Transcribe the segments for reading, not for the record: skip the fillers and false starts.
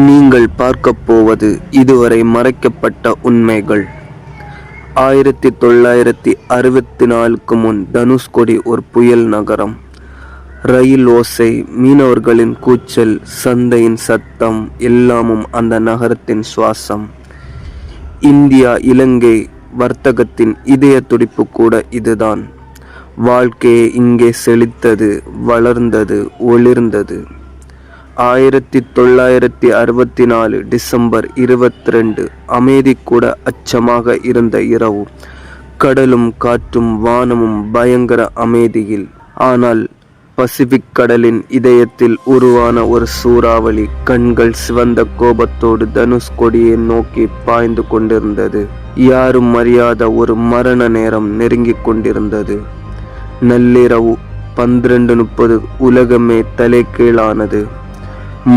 நீங்கள் பார்க்கப் போவது இதுவரை மறைக்கப்பட்ட உண்மைகள். 1964க்கு முன் தனுஷ்கோடி ஒரு புயல் நகரம். ரயில் ஓசை, மீனவர்களின் கூச்சல், சந்தையின் சத்தம் எல்லாமும் அந்த நகரத்தின் சுவாசம். இந்தியா இலங்கை வர்த்தகத்தின் இதய துடிப்பு கூட இதுதான். வாழ்க்கையே இங்கே செழித்தது, வளர்ந்தது, ஒளிர்ந்தது. 1964 டிசம்பர் 22 அமைதி கூட அச்சமாக இருந்த இரவு. கடலும் காற்றும் வானமும் பயங்கர அமைதியில். ஆனால் பசிபிக் கடலின் இதயத்தில் உருவான ஒரு சூறாவளி கண்கள் சிவந்த கோபத்தோடு தனுஷ்கோடியை நோக்கி பாய்ந்து கொண்டிருந்தது. யாரும் அறியாத ஒரு மரண நேரம் நெருங்கிக் கொண்டிருந்தது. நள்ளிரவு 12:30 உலகமே தலைகீழானது.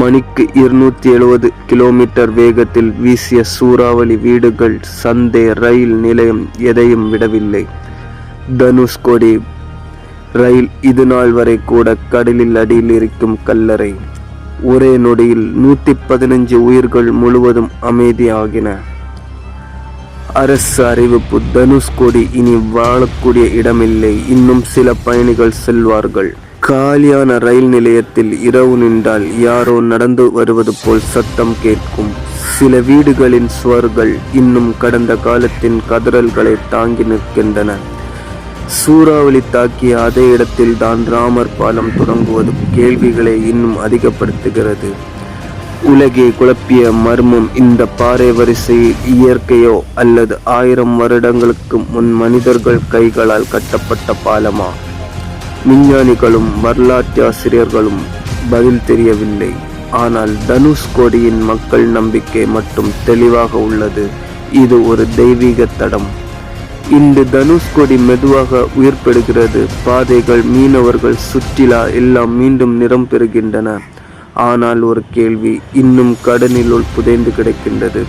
மணிக்கு 270 கிலோமீட்டர் வேகத்தில் வீசிய சூறாவளி வீடுகள், சந்தை, ரயில் நிலையம் எதையும் விடவில்லை. தனுஷ்கோடி ரயில் இது நாள் வரை கூட கடலில் அடியில் இருக்கும் கல்லறை. ஒரே நொடியில் 115 உயிர்கள் முழுவதும் அமைதியாகின. அரசு அறிவிப்பு: தனுஷ்கோடி இனி வாழக்கூடிய இடமில்லை. இன்னும் சில பயணிகள் செல்வார்கள். காலியான ரயில் நிலையத்தில் இரவு நின்றால் யாரோ நடந்து வருவது போல் சத்தம் கேட்கும். சில வீடுகளின் சுவர்கள் இன்னும் கடந்த காலத்தின் கதறல்களை தாங்கி நிற்கின்றன. சூறாவளி தாக்கிய அதே இடத்தில் தான் ராமர் பாலம் தொடங்குவது கேள்விகளை இன்னும் அதிகப்படுத்துகிறது. உலகை குழப்பிய மர்மம் இந்த பாறை வரிசையில் இயற்கையோ அல்லது 1000 வருடங்களுக்கு முன் மனிதர்கள் கைகளால் கட்டப்பட்ட பாலமா? விஞ்ஞானிகளும் வரலாற்றாசிரியர்களும் பதில் தெரியவில்லை. ஆனால் தனுஷ்கோடியின் மக்கள் நம்பிக்கை மட்டும் தெளிவாக உள்ளது. இது ஒரு தெய்வீக தடம். இன்று தனுஷ்கோடி மெதுவாக உயிர் பெறுகிறது. பாதைகள், மீனவர்கள், சுற்றுலா எல்லாம் மீண்டும் நிறம் பெறுகின்றன. ஆனால் ஒரு கேள்வி இன்னும் கடலினுள் புதைந்து கிடக்கின்றது.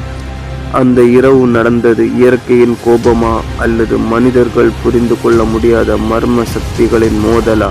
அந்த இரவு நடந்தது இயற்கையின் கோபமா அல்லது மனிதர்கள் புரிந்து கொள்ள முடியாத மர்ம சக்திகளின் மோதலா?